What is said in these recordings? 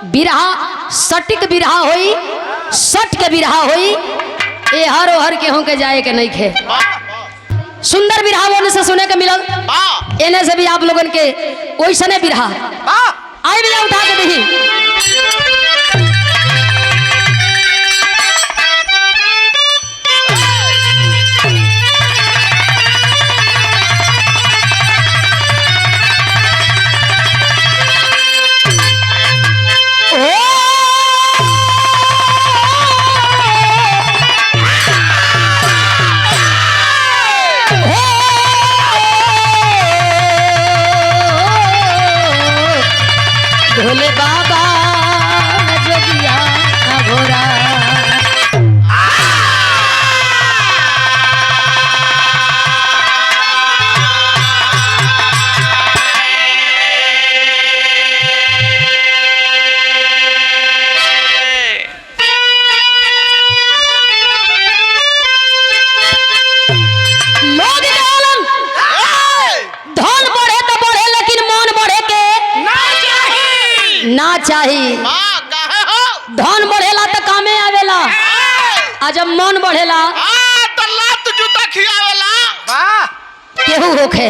बिरहा सटिक बिरहा होई, सट के बिरहा होई, ए हर ओहर के हों के जाए के नहीं खे। सुंदर बिरहा होने से सुने के मिलल, एने से भी आप लोगन के ओइसने बिरहा आई भैया उठा के देखी। भोले बाबा जोगिया घोरा ना चाहिए। धन बढ़ेला तो कामे आवेला, आ जब मन बढ़ेला तो लात जूता खियावेला। केहू होखे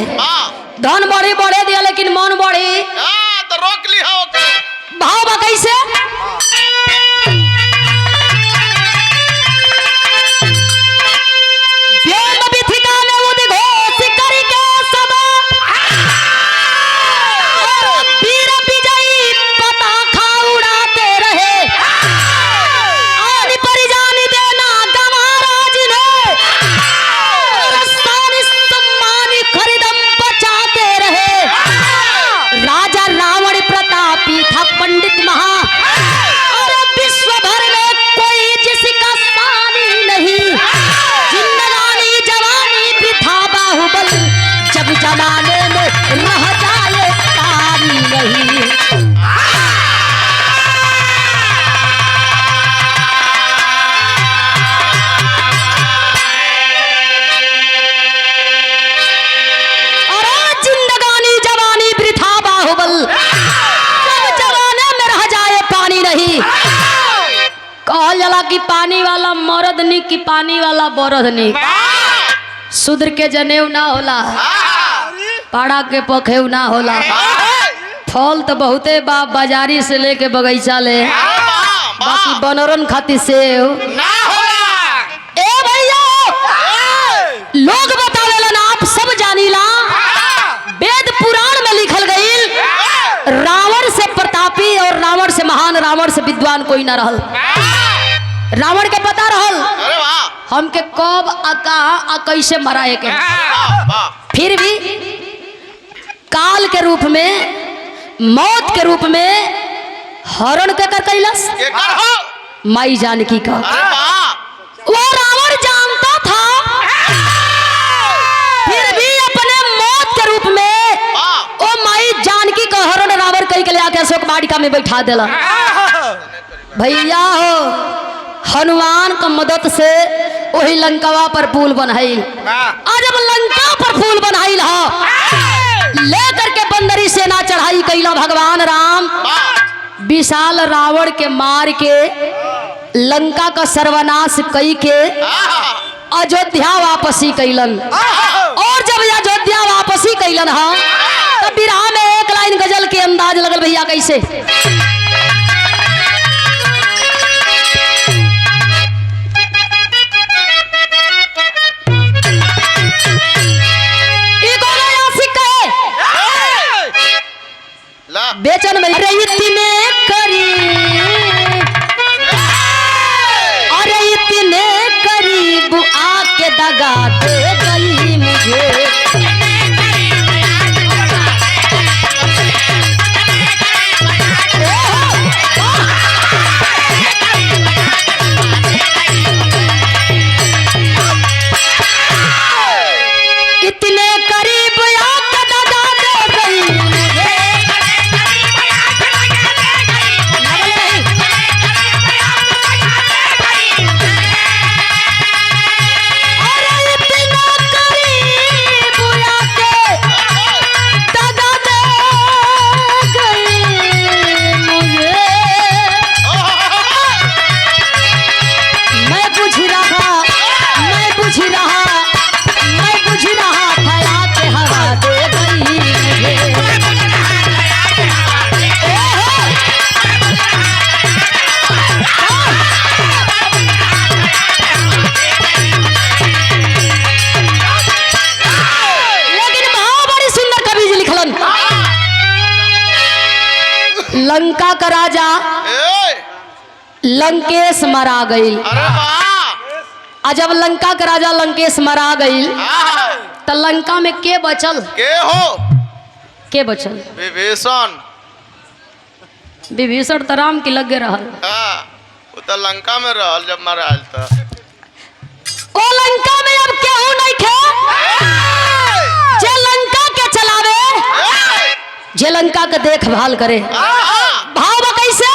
धन बढ़ी बढ़े दिया लेकिन मन बढ़ी तो रोक ली हो। भाव बा कैसे पंडित महा और विश्व भर में कोई जिसका सानी नहीं, जिंदगानी जवानी वृथा बाहुबल, जब जमाने में रह जाए तारी नहीं। अरे जिंदगानी जवानी वृथा बाहुबल, कहल जाला कि पानी वाला मर्द नी कि पानी वाला बरद नी। शूद्र के जनेऊ ना होला, पाड़ा के पखेऊ ना होला। फल तो बहुते बा, बाजारी से लेके बगीचा ले, बाकी बनोरन खातिर सेव ना होला। ए भैया लोग बतावेला ना, आप सब जानीला, वेद पुराण में लिखल गईल रावण से प्रतापी और रावण से महान, रावण से विद्वान कोई ना रहल। रावण के पता रहल हमके कब आ कहां आ कैसे मराए के, फिर भी काल के रूप में, मौत के रूप में हरण के कर कैलस माई जानकी का। वो रावण जानता था, फिर भी अपने मौत के रूप में वो माई जानकी का हरण रावण कई के ले आके अशोक वाटिका में बैठा देला। भैया हो हनुमान का मदद से वही लंकावा पर पुल बनाइल। आज जब लंका पर पुल बनाइल हो, लेकर के बंदरी सेना चढ़ाई कैला भगवान राम, विशाल रावण के मार के लंका का सर्वनाश कई के अयोध्या वापसी कैलन। और जब अयोध्या वापसी कैलन हा, तब बिरहा में एक लाइन गजल के अंदाज लगल भैया कैसे। बेचन में अरे इतने करीब, अरे इतने करीब आके दगा दे गई मुझे। इतने करीब आके दगा दे गई मुझे। अरे इतना करीब लंका का राजा ए, लंकेश मरा गई। अरे वाह आ जब लंका का राजा लंकेश मरा गई तो लंका में के बचल? के हो? के बचल? विभीषण। विभीषण तो राम की लगे रहल। हाँ, वो तो लंका में रहल जब महाराज था। ओ लंका में अब केहू नहीं खे जे लंका के चलावे, जे लंका के देखभाल करे। भाव बा कैसे?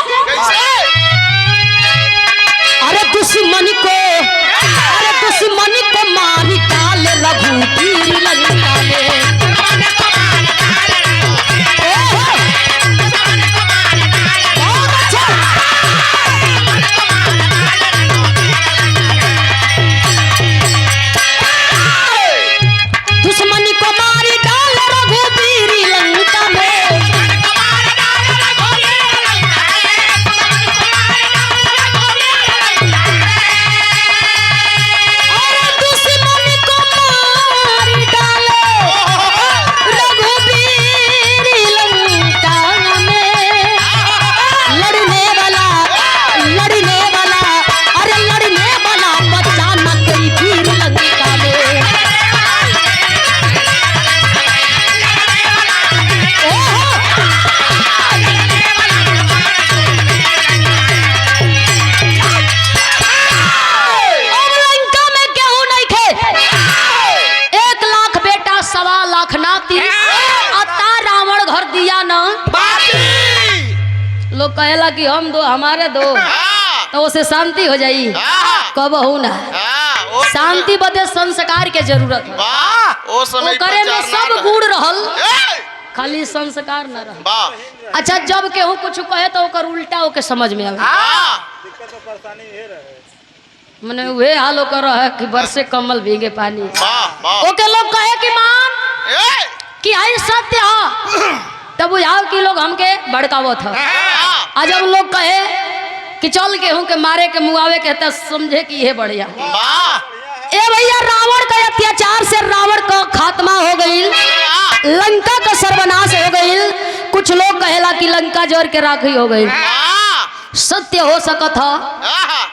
अरे दुश्मन को मारी डाले रघुवीर लंका में। दुश्मन को मारी डाल रघुवीर लंका में। लोग कहेला कि हम दो हमारे दो तो उसे शांति हो जाई। कब हो ना शांति बदे संस्कार के जरूरत है। करे में सब गुण रहल, खाली संस्कार न रह। अच्छा जब केहू कुछ कहे तो ओकर उल्टा ओके समझ में आवे। मने वे हाल ओकर है कि बरसे कमल भीगे पानी। ओके लोग कहे कि मान कि आई सत्य है तब बुझाओ कि लोग हमके भड़कावत है। आज जब लोग कहे कि चल के हूँ के मारे के मुआवे कहते समझे कि ये बढ़िया। ए भैया रावण का अत्याचार से रावण का खात्मा हो गई, लंका का सर्वनाश हो गई। कुछ लोग कहेला कि लंका जोर के राखी हो गई। सत्य हो सकत है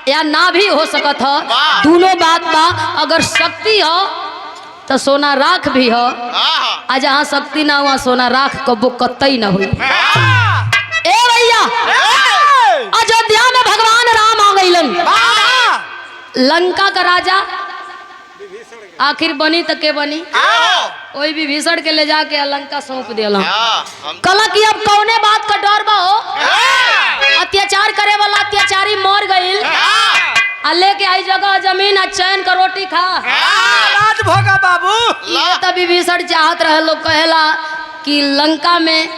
या ना भी हो सकत है, दोनों बात बा। अगर शक्ति हो तो सोना राख भी हो, आ जहाँ शक्ति ना हुआ सोना राख कबो कतई ना हुई। ए भैया अयोध्या में भगवान राम आ गईलन। लंका का राजा आखिर बनी तो के बनी, वही विभीषण के ले जाके लंका सौंप दिया। कल की अब कौने बात का डर बा हो? अत्याचार करे वाला अत्याचारी मर गई, लेके आई जगह जमीन चैन का रोटी खा राज भोगा बाबू। ये तो विभीषण चाहत रहे। लोग कहेला कि लंका में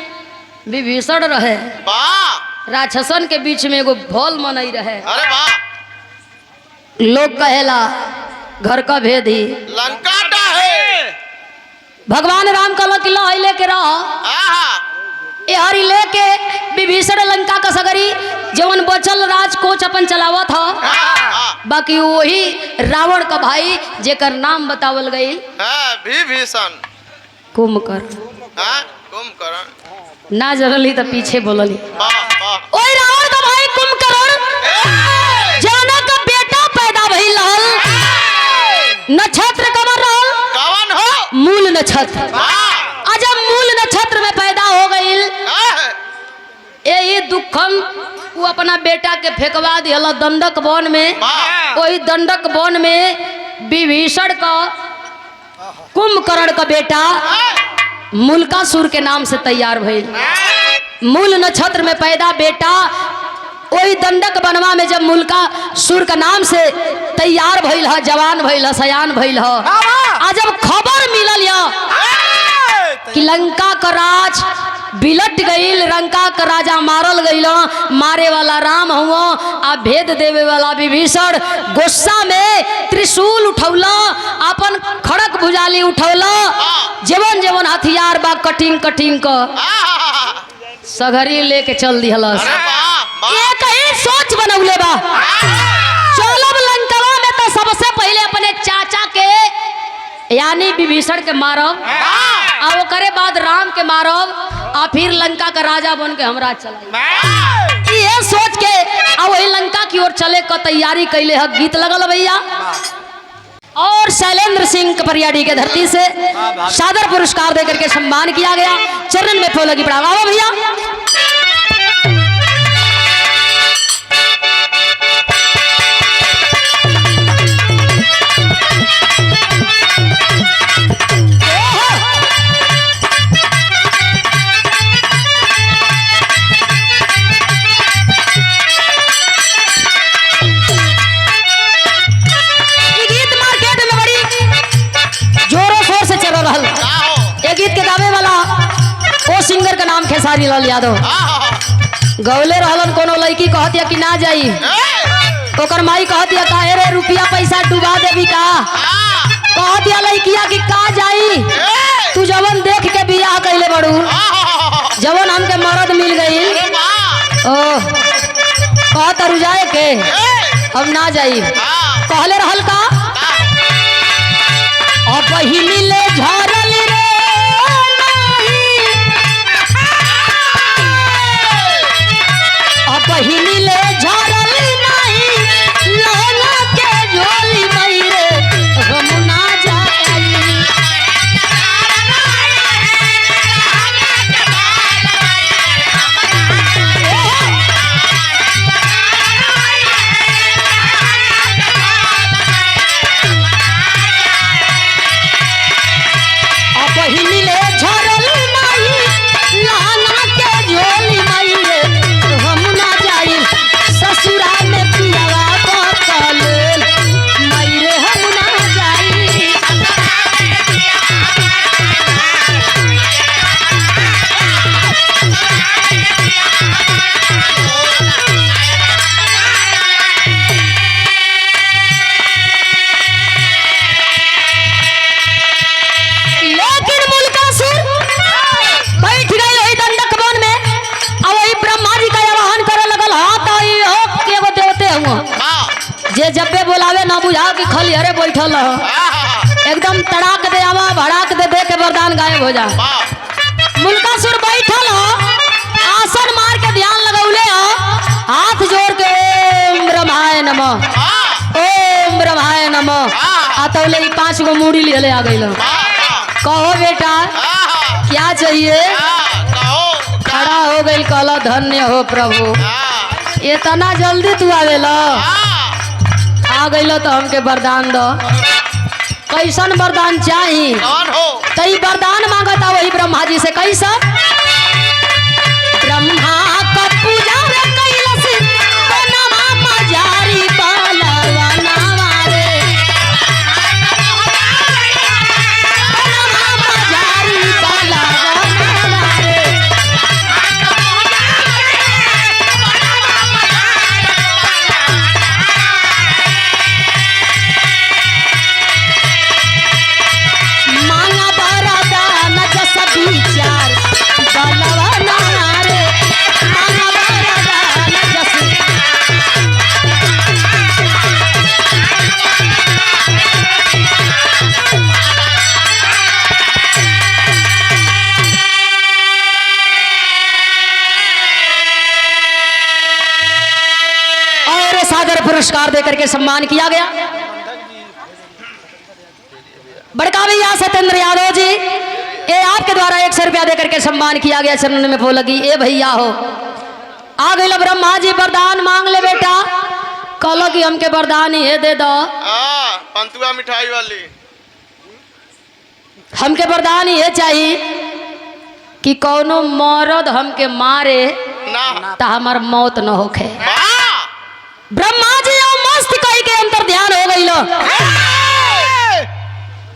विभीषण रहे, राक्षसन के बीच में एगो भोल मनई रहे। लोग कहेला घर का भेद ही लंका का है। भगवान राम कहला कि लो लेके रह। ए हरी लेके विभीषण लंका का सगरी जवन बचल राज कोच अपन चलावत था। बाकी वही रावण का भाई जेकर नाम बतावल गई विभीषण कुंभकर्ण। कुंभकर्ण ना जरली तो पीछे बोलली। ओए रावण का भाई कुंभकर्ण जाना का बेटा पैदा भइल रहल। नक्षत्र कवन रहल? कवन हो? मूल नक्षत्र। जब मूल नक्षत्र में पैदा हो गई यही दुखम वो अपना बेटा के फेंकवा दिया दंडक वन में। वही दंडक वन में विभीषण का कुंभकर्ण का बेटा मूलकासुर के नाम से तैयार भइल। मूल नक्षत्र में पैदा बेटा वही दंडक बनवा में जब मूलकासुर का नाम से तैयार भइल है, जवान भइल है, सयान भइल है। आज जब खबर मिलल कि लंका का राज बिलट गईल, लंका का राजा मारल गईल, मारे वाला राम हुआ आ भेद देवे वाला विभीषण, गुस्सा में त्रिशूल उठौला, अपन खड़क भुजाली उठौला, जेवन जेवन हथियार बा कटिंग कटिंग का सगरी लेके चल दिहलस। एक ही सोच बनौले बा, चलब लंकावा में तो सबसे पहले अपने चाचा के यानी विभीषण के मारब, आ ओकरे बाद राम के मारब आ फिर लंका का राजा बन के हमरा चला ये सोच के आ वही लंका की ओर चले का तैयारी कैले है। गीत लगल भैया और शैलेंद्र सिंह कपरियाडी के धरती से सादर पुरस्कार देकर के सम्मान किया गया। चरण में फूल लगी पड़ा भैया। गीत के गावे वाला ओ सिंगर का नाम खेसारी लाल यादव गौले रहलन। कोनो लड़की कहतिया कि ना जाई ओकर माई कहतिया काहे रे रुपया पैसा डुबा देबी का कहतिया लड़किया कि का जाई तू जवन देख के बियाह कैले बड़ू जवन हमके मर्द मिल गई ओ कहत रुजाए के अब ना जाई कहले रहल का और वही मिले झरल रे बहिनी ले झरल नहीं लहंगा के झोली मई रे हम ना जाई बहिनी ले झरल नहीं लहंगा के झोली मई रे ससुरा में पियावा बकल मईरे हम ना जाई लेकिन मुल्कासुर बैठ गए वही दंडक वन में और वही ब्रह्मा जी का आवाहन करे लगल। जे जब्बे बोलावे ना बुझा कि खाली हरे बैठल एकदम तड़ाक दे आवा भड़ाक दे के वरदान गायब हो जा। मुल्कासुर बैठल आसन मार के ध्यान लगौले हाथ जोड़ के ओम ब्रह्माय नमः ओम ब्रह्माय नमः आतौले 5 गो मूड़ी ले आ गइल। कहो बेटा क्या चाहिए खड़ा हो गई कहला धन्य हो प्रभु इतना जल्दी तू आवेला आ गइल तो हमके वरदान दो। कैसन वरदान चाहिए तई वरदान मांगता वही ब्रह्मा जी से कैसा ब्रह्मा का पूजा रे कैलस बनवा मजारी बालवा नावारे बनवा मजारी बालवा नावारे पुरस्कार देकर के सम्मान किया गया। बड़का भैया सत्येंद्र यादव जी ये आपके द्वारा 100 रुपया देकर के सम्मान किया गया। चरण में फूल लगी ए भैया हो आ गए ब्रह्मा जी वरदान मांग ले बेटा कहलो कि हमके वरदान ही दे दो पंतुआ मिठाई वाली हमके वरदान ही चाहिए कि कौनो मर्द हमके मारे ना ता हमार मौत न होखे। ब्रह्मा जी मस्त कही के अंतर ध्यान हो गई लो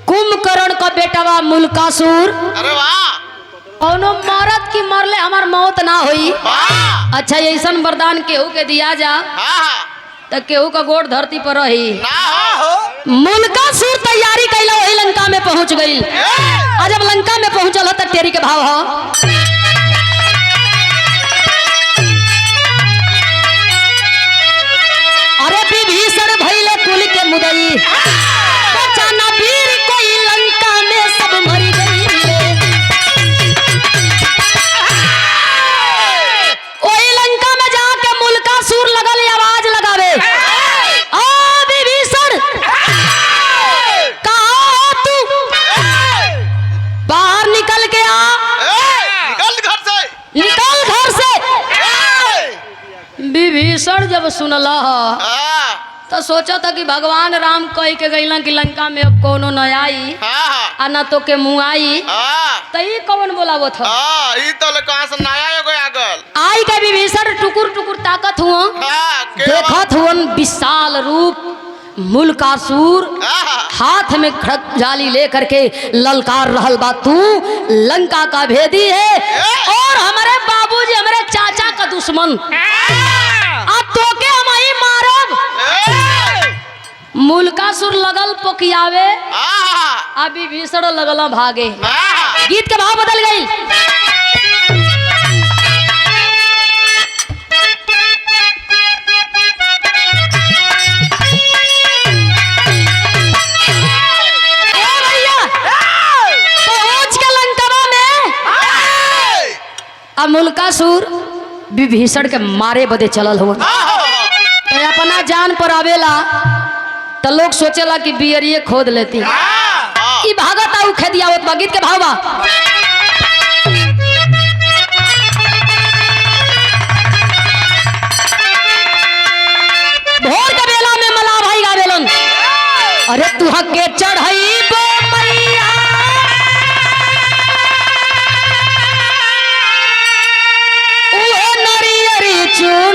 कुंभकर्ण का बेटावा मुल्कासुर अरे वाह कौनो मरद की मरले हमार मौत ना हुई। अच्छा ऐसा वरदान केहू के दिया जा तो केहू का गोड़ धरती पर रही। मुल्कासुर तैयारी कैला वही लंका में पहुंच गई। आज जब लंका में पहुंचल तब तेरी के भाव हो अरे विभीषण भइले कुल के मुदई बचाना वीर कोई लंका में सब मर गई। विभीषण जब सुनला तो सोचा था कि भगवान राम कह के गईला कि लंका में अब कोनो न आई आ न तो के मुँह आई तो ई कौन बोलावो था ई तो कहां से नया एगो आ गल आई के विभीषण टुकुर टुकुर ताकत हुआ देखत हुवन विशाल रूप मुल्कासुर हाथ में खड्ग लेकर के ललकार रहल बा तू लंका का भेदी है और हमारे बाबूजी हमारे चाचा का दुश्मन अब तो के हम आई मारब मुल्कासुर लगल पोकियावे अभी विभीषण लगल भागे गीत के भाव बदल गई अब मुल्कासुर विभीषण के मारे बदे चलल हो तो अपना जान पर आवेला तो लोग सोचेला कि बियरिए खोद लेती ई भागत आउ खेदिया होत बा गीत के भाव बा भोर के बेला में मला भाई गावेलन अरे तू हके चढ़ई बो मैया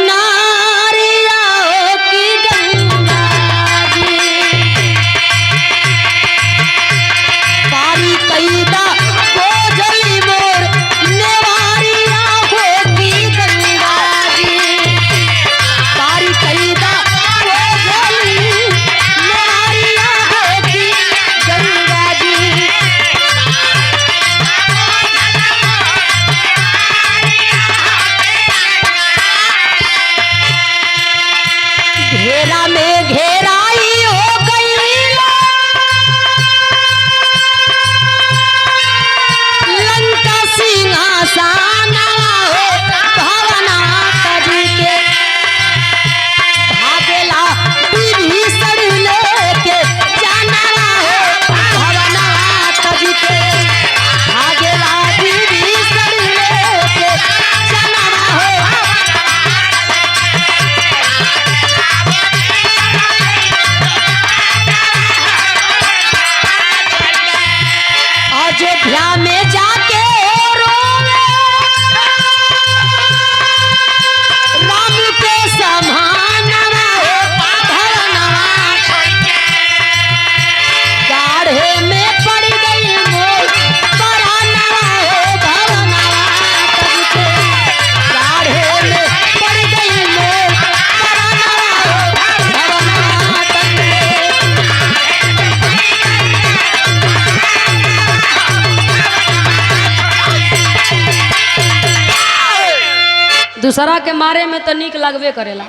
चुनारिया की गंगा जी पारी कैदा गोजली मोर नेवारिया हो की गंगा जी पारी कैदा गोजली नेवारिया हो की गंगा जी घेरा में घेराई हो गई लंका सिंहासन हो भवना कजी के भागेला विभीषण लेके जाना हो भवना कजी के भागेला विभीषण लेके जाना हो अयोध्या में जाके रोवे राम के समानवा हो भवनवा गाढ़े में पड़ गई मोर परानवा हो भवनवा कभी गाढ़े में पड़ गई मोर परानवा हो भवनवा कभी दूसरा के मारे में तो नीक लगबे करेला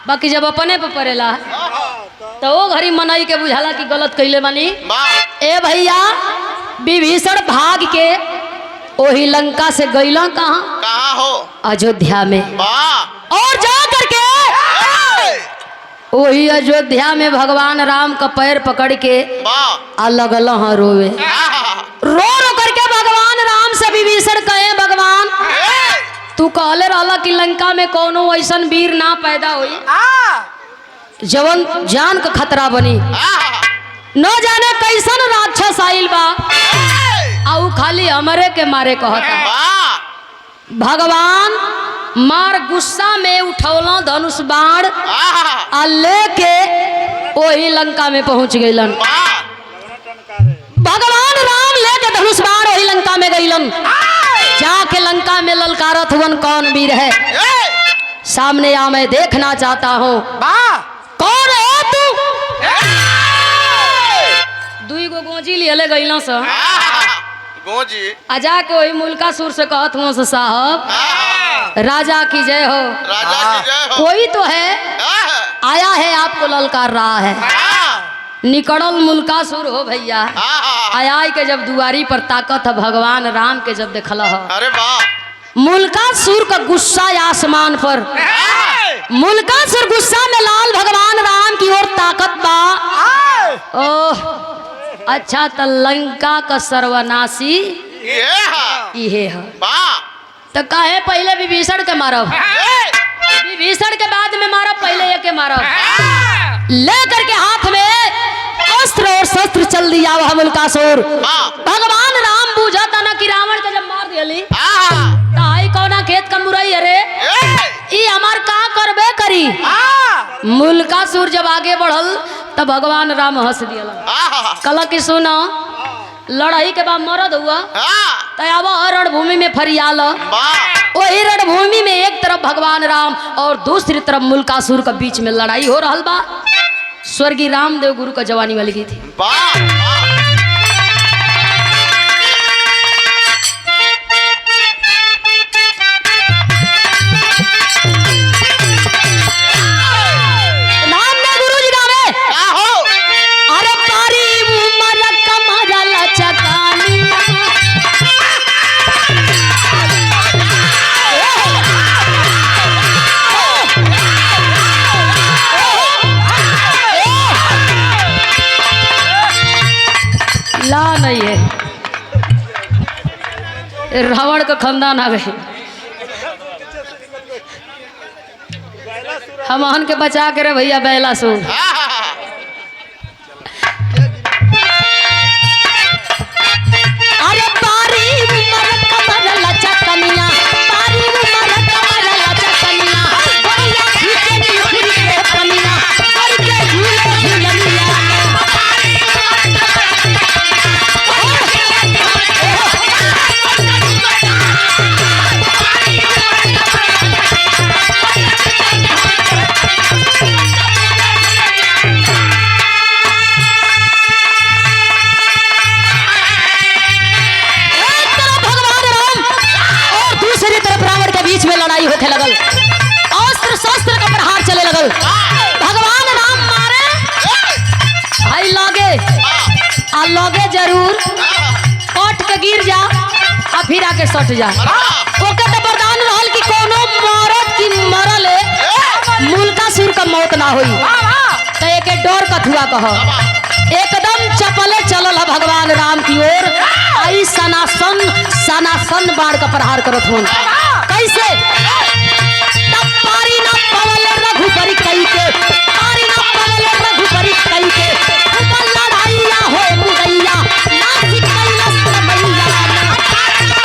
बाकी जब अपने पे पड़ेला तो वो घड़ी मनाई के बुझाला कि गलत कैले बानी ए भैया विभीषण भाग के वही लंका से गईला कहाँ हो अयोध्या में और जा करके वही अयोध्या में भगवान राम का पैर पकड़ के लगल रोवे रो रो करके भगवान राम से विभीषण कहे भगवान तू कहले रहला कि लंका में कोनो ऐसन वीर ना पैदा हुई जवन जान का खतरा बनी न जाने कैसन राक्षस आइल बा आउ खाली हमरे के मारे कहता भगवान मार गुस्सा में उठौला धनुष बाण आ लेके वही लंका में पहुंच गईलन भगवान राम लेके धनुष बाण वही लंका में गईलन जाके लंका में ललकारत हुवन कौन वीर है सामने आ मैं देखना चाहता हूँ कौन है तू दुई गो गोजी लिए गईला सा गोजी आ जाके वही मुल्कासुर से कहत हुआ से साहब राजा की जय हो राजा की जय हो कोई तो है आया है आपको ललकार रहा है निकड़ल मुल्कासुर हो भैया आया के जब दुआरी पर ताकत है भगवान राम के जब देखल हो अरे वाह मुल्कासुर का गुस्सा आसमान पर मुल्कासुर गुस्सा में लाल भगवान राम की ओर ताकत बा ओह अच्छा तो लंका का सर्वनाशी ये है तो काहे पहले विभीषण के मारब विभीषण के बाद पहले एक के मारो ले करके हाथ में अस्त्र और शस्त्र चल दिया वह मुल्कासुर। भगवान राम बूझा था ना कि रावण के जब मार दियली ताई कौना खेत का मुरई अरे ई हमार का करबे करी। मुल्कासुर जब आगे बढ़ल तब भगवान राम हंस दिया कल कि सुनो लड़ाई के बाद मरद हुआ तब रणभूमि में फरियाल वही रणभूमि में एक तरफ भगवान राम और दूसरी तरफ मुल्कासुर के बीच में लड़ाई हो रहा बा। स्वर्गीय रामदेव गुरु का जवानी वाली गई थी। नहीं है रावण का खानदान आ गए हम के बचा के रे भैया बैला सो अरे पारी उमर कमर लचा कनिया पारी उमर कमर लचा कनिया भैया खींचे निखुरी के कनिया करके झूले झूलनिया होके लगल अस्त्र शस्त्र का प्रहार चले लगल। भगवान राम मारे भाई लगे आ लगे जरूर कट के गिर जा आ फिर आके सट जा ओके तो वरदान रहल कि कोनो मरद की मरल मुल्कासुर का मौत ना होई तो एक डर कथुआ कह एकदम चपले चलल भगवान राम की ओर आई सनासन बाढ़ का प्रहार करत हो कैसे तब पारी ना पवल रघुपति कई के पारी ना पवल रघुपति कई के ऊपर लड़ाइया हो मुदैया नासिक कैलाश मैया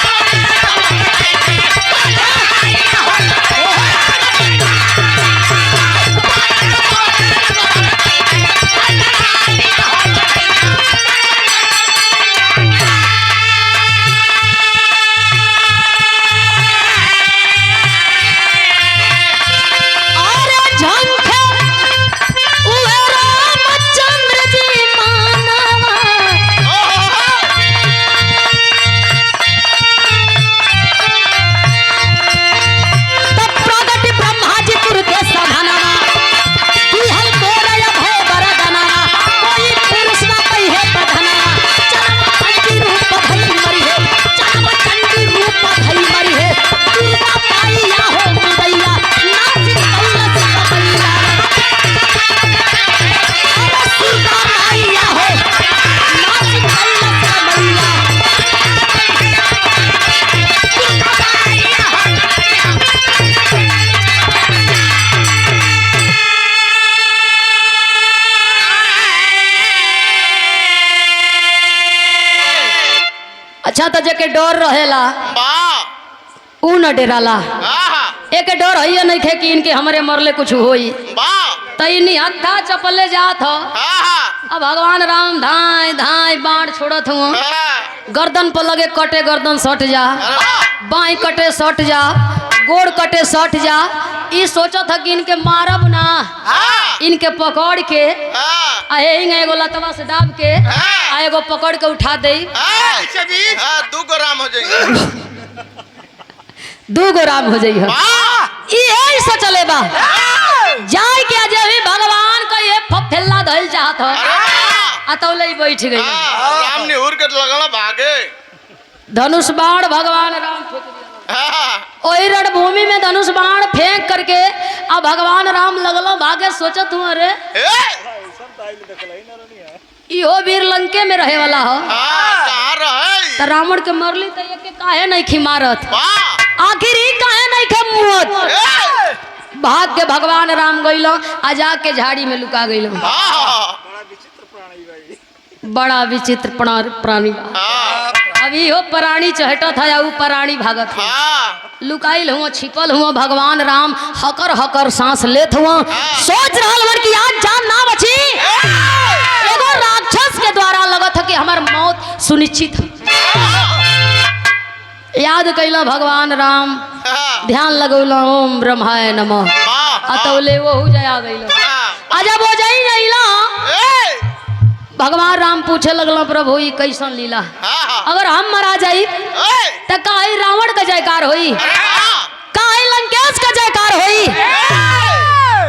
अच्छा तो जेके डर रहेला ऊ न डेराला एक डर है नहीं थे कि इनके हमरे मरले कुछ होई तई हत्था चपले जात हो अब भगवान राम धाय धाय बाण छोड़त हुआ गर्दन पर लगे कटे गर्दन सट जा बाई कटे सट जा गोड़ कटे सट जा ई सोचा था कि इनके मारब ना इनके पकड़ के एगो लतवा से दाब के एगो पकड़ के उठा दे दू गो राम हो जाएंगे दू गो राम हो जाइए यही सोचले बा जाय के अजय भी भगवान का ये फफेला धइल चाहत हो अतौले बैठ गई राम ने हुर के लगला भागे धनुष बाण भगवान राम फेंक दिया ओही रणभूमि में धनुष बाण फेंक करके अब भगवान राम लगलो भागे सोचत हूँ अरे इहो वीर लंके में रहे वाला हो तो रावण के मरली तो ये काहे नहीं खी मारत आखिर ही काहे नहीं खे मुहत भाग के भगवान राम गइल आ जाके झाड़ी में लुका गइल। बड़ा विचित्र प्राणी बा। अभी हो प्राणी चहटत है ऊ प्राणी भागत है। लुकाइल हुआ छिपल हुआ भगवान राम हकर हकर सांस लेत हुआ सोच रहल हन कि आज जान ना बची। एगो राक्षस के द्वारा लगत है कि हमार मौत सुनिश्चित है। याद कैला भगवान राम ध्यान लगौला ओम ब्रह्माय नमः अतौले वो हो जाया गइल। अजब हो जाई गइला भगवान राम पूछे लगल प्रभु ये कैसन लीला अगर हम मरा जाई तो काहे रावण का जयकार होई काहे लंकेश का जयकार होई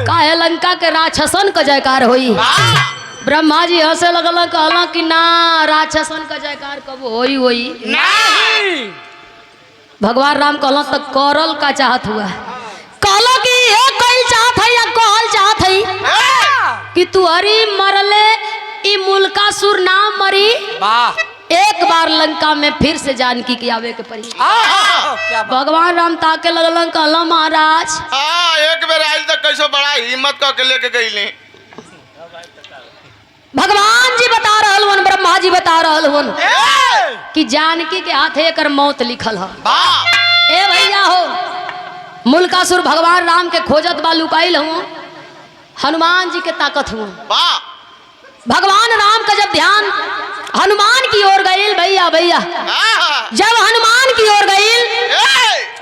काहे लंका के राक्षसन का जयकार होई। ब्रह्मा जी हंसे लगल कहला कि ना राक्षसन का जयकार कब होई होई नहीं। भगवान राम कहला तो करल का चाहत हुआ कहलो कि ये कोई चाहत है या कहल चाहत है कि तू हरी मरले ई मुल्कासुर ना मरी एक बार लंका में फिर से जानकी की आवे के पड़ी। भगवान राम ताके लगलन कहला महाराज एक बेर आइल तो कैसो बड़ा हिम्मत करके लेके गईली। भगवान जी बता रहल हन ब्रह्मा जी बता रहल हन कि जानकी के हाथ एकर मौत लिखल है। ए भैया हो मुल्कासुर भगवान राम के खोजत बा लुकाइल हुआ हनुमान जी के ताकत हुआ। भगवान राम का जब ध्यान हनुमान की ओर गईल भैया भैया जब हनुमान की ओर गईल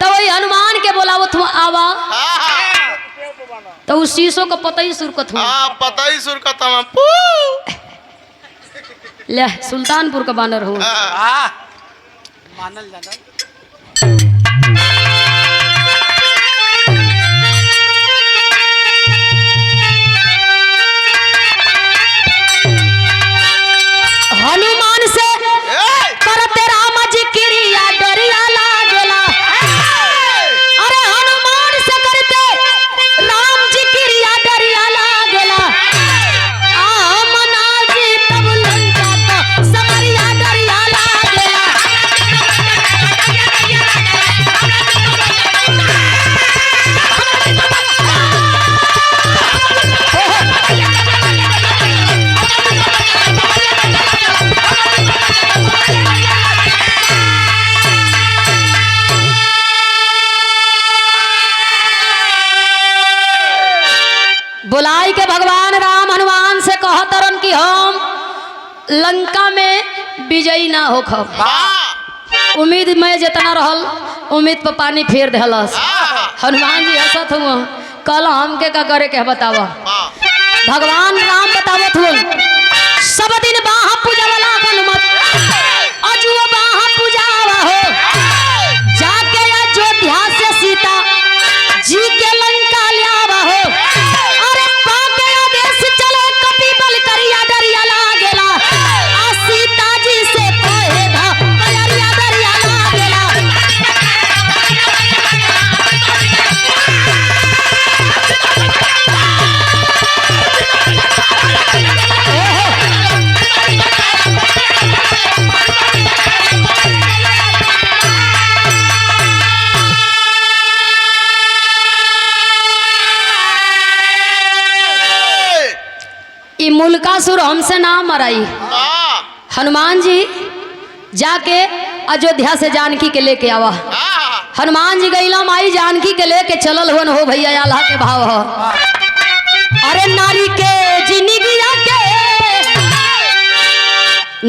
तो वही हनुमान के बोलावत हुआ आवा तो उस शीशो को पता ही सुरकत हुआ पता ही सुरकत ले सुल्तानपुर का बानर हुआ। हनुमान से करते राम जी क्रिया डरिया लागेला। अरे हनुमान से करते राम जी क्रिया डरिया लागेला। मना जी तब लंका तो समरिया डरिया लागेला। बुलाई के भगवान राम हनुमान से कहतरन कि हम लंका में विजयी ना हो खब। उम्मीद में जितना रहल उम्मीद पर पानी फेर देहलस। हनुमान जी हंसत हुआ कल हमके का करे के बतावा। भगवान राम बतावत हुआ सब दिन बाहा पूजा वाला हनुमत अजुआ बाहा पूजावा हो जाके अयोध्या से सीता जी के लंका लियावा हो। अरे पाके आदेश चले कपी बल करिया डरिया लागेला। सीता जी से कहे धा करिया डरिया लागेला। मुल्कासुर हमसे ना मराई। हनुमान जी जाके अयोध्या से जानकी के लेके आवा। हनुमान जी गईला माई जानकी के लेके चलल हुन हो भैया अल्लाह के भाव हो। अरे नारी के जिंदगिया के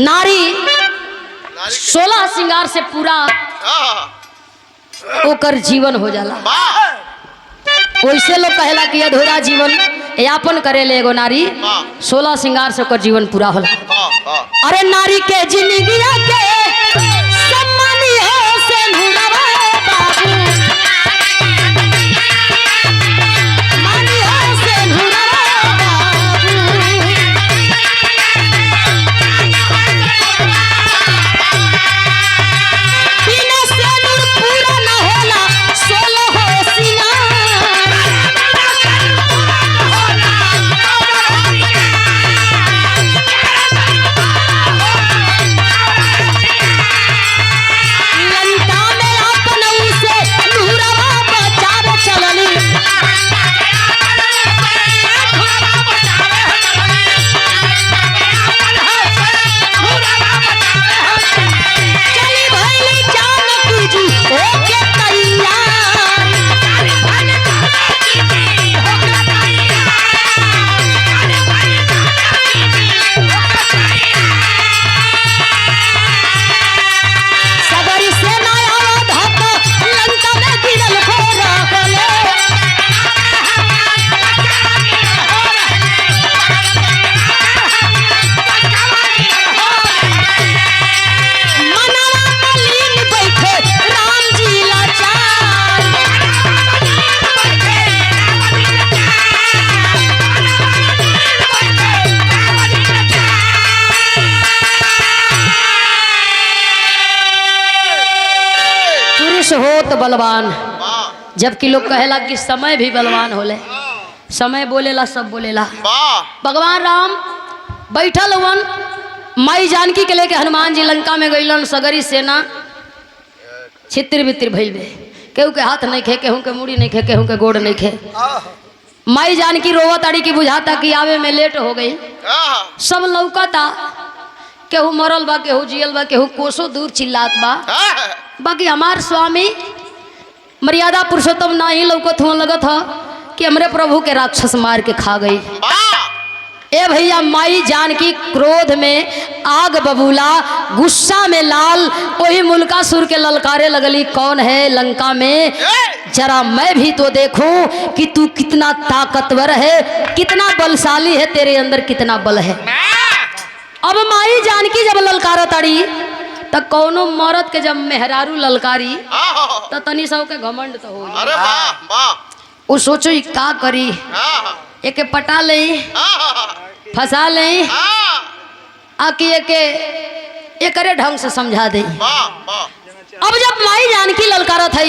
नारी 16 श्रृंगार से पूरा ओकर जीवन हो जाला। वैसे लोग कहेला कि अधूरा जीवन यापन करे ले एगो नारी 16 श्रृंगार से ओकर जीवन पूरा होला। अरे नारी के जिंदगिया के सम्मानी हो से नूरवा बाबू मानी हो से नूरवा बाबू। बिना से नूर पूरा न होला 16 हो श्रृंगार। स्रोत बलवान, वाह जबकि लोग कहेला कि समय भी बलवान होले। समय बोलेला सब बोलेला। वाह भगवान राम बैठल हुवन, माई जानकी के लेके हनुमान जी लंका में गईलन। सगरी सेना छितिर बितिर भइल बे, केहू के हाथ नहीं खे, केहू के मुड़ी नहीं खे, केहू के गोड़ नहीं खे। माई जानकी रोवत आड़ी की बुझाता कि आवे में लेट हो गई। सब लौकता, केहू मरल बा, केहू जियल बा, केहू कोसों दूर चिल्लात बा। बाकी हमार स्वामी मर्यादा पुरुषोत्तम ना ही लौकत हुआ, लगत ह कि हमरे प्रभु के राक्षस मार के खा गई। ए भैया, माई जानकी क्रोध में आग बबूला, गुस्सा में लाल, वही मुल्कासुर के ललकारे लगली, कौन है लंका में, जरा मैं भी तो देखूं कि तू कितना ताकतवर है, कितना बलशाली है, तेरे अंदर कितना बल है। अब माई जानकी जब ललकारा ताड़ी तो कौनो मरद के जब मेहरारू ललकारी तो तनी सौ के घमंड तो हो। अरे वाह वाह, वो सोचो ही का करी, एक पटा ले, फंसा ले, आके एकरे ढंग से समझा दे। अब जब माई जानकी ललकारत है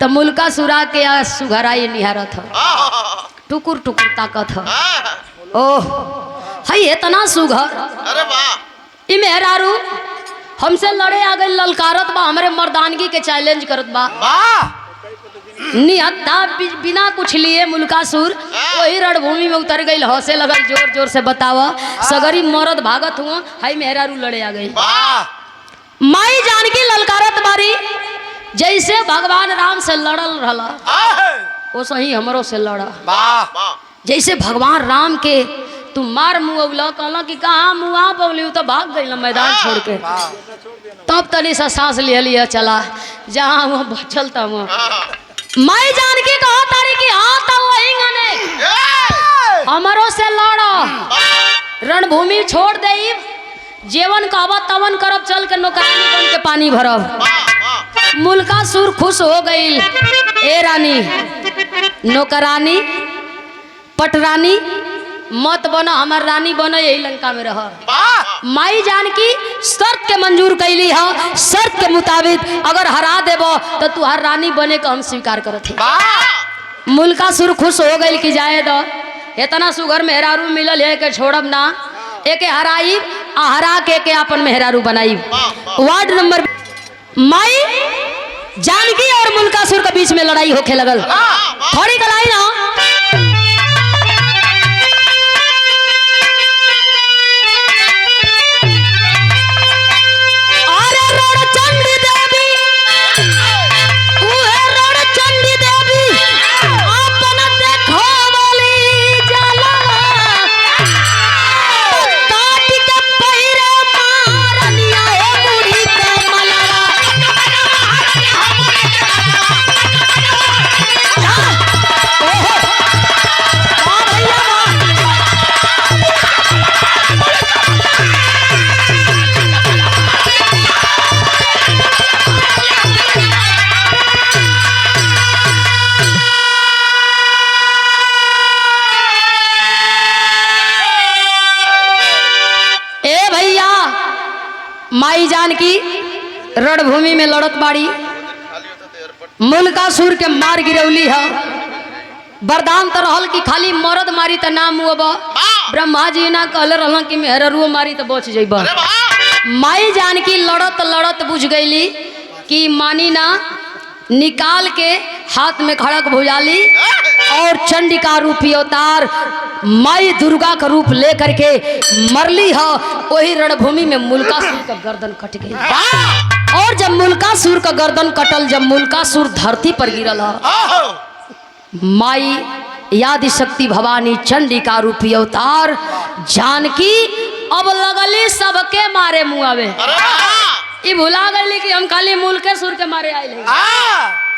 तो मुल्कासुरा के सुघराई निहारत है, टुकुर टुकुर ताकत है। ओह हई इतना सुघर, अरे वाह, ई मेहरारू हमसे लड़े आ गई, ललकारत बा, हमरे मर्दानगी के चैलेंज करत बा। निहत्ता बिना कुछ लिए मुल्कासुर वही रणभूमि में उतर गई, हौसे लगल जोर जोर से बतावा। सगरी मरद भागत हुआ, हाई मेहरारू लड़े आ गई। माई जानकी ललकारत बारी, जैसे भगवान राम से लड़ल रहला वो सही हमरो से लड़ा। जैसे भगवान राम के तू मार मुआवला, कहला कि कहाँ मुआ पवली, तो भाग गई मैदान छोड़ के। तब तनी सा सांस ले लिया, चला जहाँ वहाँ बचल था वहाँ। माई जानकी कहा तारी की हाँ तब वही गने हमारो से लड़ो, रणभूमि छोड़ दे, जेवन कहबा तवन करब, चल के नौकरानी बन के पानी भरब। मुल्कासुर खुश हो गई, ए रानी नौकरानी पटरानी मत बनो, हमार रानी बनो, यही लंका में रह। माई जानकी शर्त के मंजूर कैली है, शर्त के मुताबिक अगर हरा देबो तो तू हर रानी बने का हम स्वीकार करत है। मुल्कासुर खुश हो गई कि जाए दो, इतना सुगर मेहरारू मिलल है के छोड़ब ना, एके हराई आ हरा के अपन मेहरारू बनाई। वार्ड नंबर माई जानकी और मुल्कासुर के बीच में लड़ाई होके लगल, थोड़ी कलाई ना। माई जानकी रणभूमि में लड़त बाड़ी, मुल्कासुर के मार गिरौली है। वरदान तो रहल कि खाली मरद मारी तो नाम हुआ, ब्रह्मा जी ना कहले रहल कि मेहररुओ मारी तो बच जाइब। माई जानकी लड़त लड़त बुझ गईली कि मानी ना, निकाल के हाथ में खड़क भुजाली और चंडिका रूपी अवतार माई दुर्गा का रूप लेकर के मरली है। वही रणभूमि में मुल्कासुर का गर्दन कट गई। और जब मुल्कासुर का गर्दन कटल, जब मुल्कासुर धरती पर गिरल है, माई यादि शक्ति भवानी चंडिका रूपी अवतार जानकी अब लगली सबके मारे मुआवे। ई भुला गई कि हम खाली मुल्कासुर के मारे आए,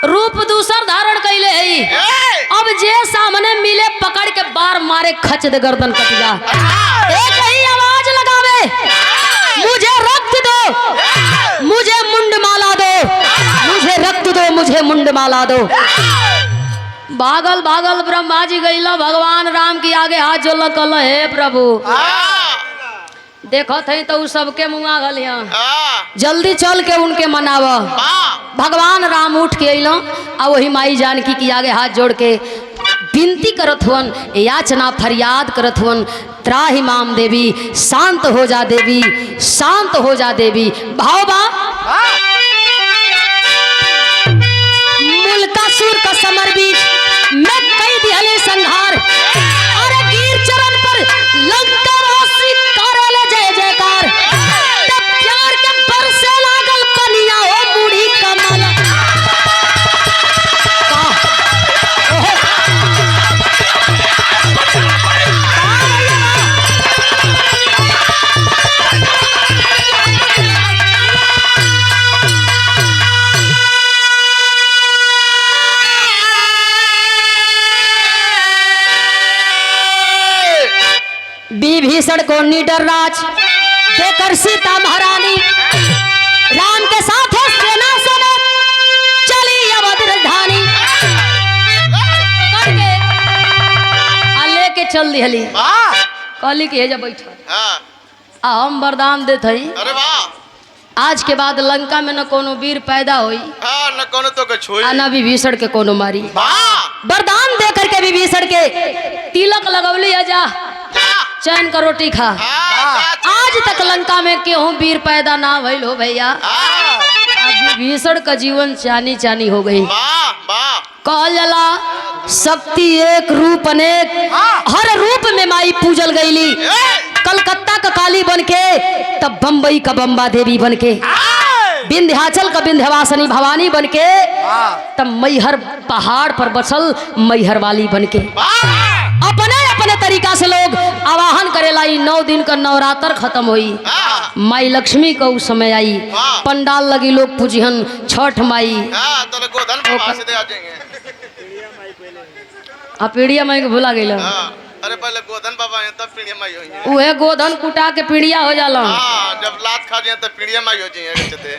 रूप दूसर धारण कैले है। अब जे सामने मिले पकड़ के बार मारे, खच दे गर्दन कट जा। एक ही आवाज लगावे, मुझे रक्त दो, मुझे मुंड माला दो, मुझे रक्त दो, मुझे मुंड माला दो। भागल भागल ब्रह्मा जी गईला भगवान राम की आगे हाथ जोड़ल, कहल हे प्रभु देखो थे तो उ सबके मुआ गलिया हाँ जल्दी चल के उनके मनाव। हाँ भगवान राम उठ के अइलो आ वही माई जानकी की आगे हाथ जोड़ के विनती करत हुअन, याचना फरियाद करत हुअन, त्राहि माम देवी, शांत हो जा देवी, शांत हो जा देवी। भाव बा मुल्कासुर का समर बीच मैं कई दिहले संहार, अरे गिर चरण पर लंका वासी करले जय जयकार। तब प्यार के बरसे लागल कनिया हो बूढ़ी कमल। विभीषण को निडर राज देकर सीता महारानी राम के साथ है सेना समेत चली अवध राजधानी। पकड़ के आ लेके चल दिहली। कहली कि जब बैठो हाँ आ हम वरदान देत हई, अरे वाह आज के बाद लंका में न कोनो वीर पैदा होई हाँ न कोनो तो के छुई आ न विभीषण के कोनो मारी। वाह वरदान दे करके विभीषण के तिलक लगवली जा चैन का रोटी खा। आज तक लंका में केहू वीर पैदा ना भइल हो भैया। अब विभीषण का जीवन चानी चानी हो गई। वाह वाह कहल जाला शक्ति एक रूप अनेक, हर रूप में माई पूजल गईली। कलकत्ता का काली बनके तब बम्बई का बम्बा देवी बनके, विंध्याचल का विंध्यवासिनी भवानी बनके तब मैहर पहाड़ पर बसल मैहर वाली बनके। अपने अपने तरीका से लोग आवाहन करेला। 9 दिन का नवरात्र खत्म हुई, माई लक्ष्मी का उस समय आई, पंडाल लगी लोग पूजिहन छठ माई। हाँ तो गोधन बाबा से दे आ जाएंगे। पीड़िया माई को भुला गई। हाँ अरे पहले गोधन बाबा हैं तब पीड़िया माई होंगे। उहे गोधन कुटा के पीड़िया हो जाला। हाँ जब लात खा जाए तब पीड़िया माई हो जाएंगे।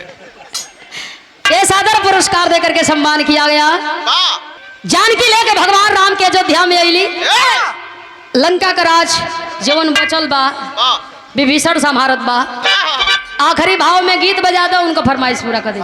ये सादर पुरस्कार देकर के सम्मान किया गया। वाह जानकी लेके भगवान राम के अयोध्या में आईली। लंका का राज जवन बचल बा विभीषण संहारत बा। आखिरी भाव में गीत बजा दो, उनका फरमाइश पूरा कर दे।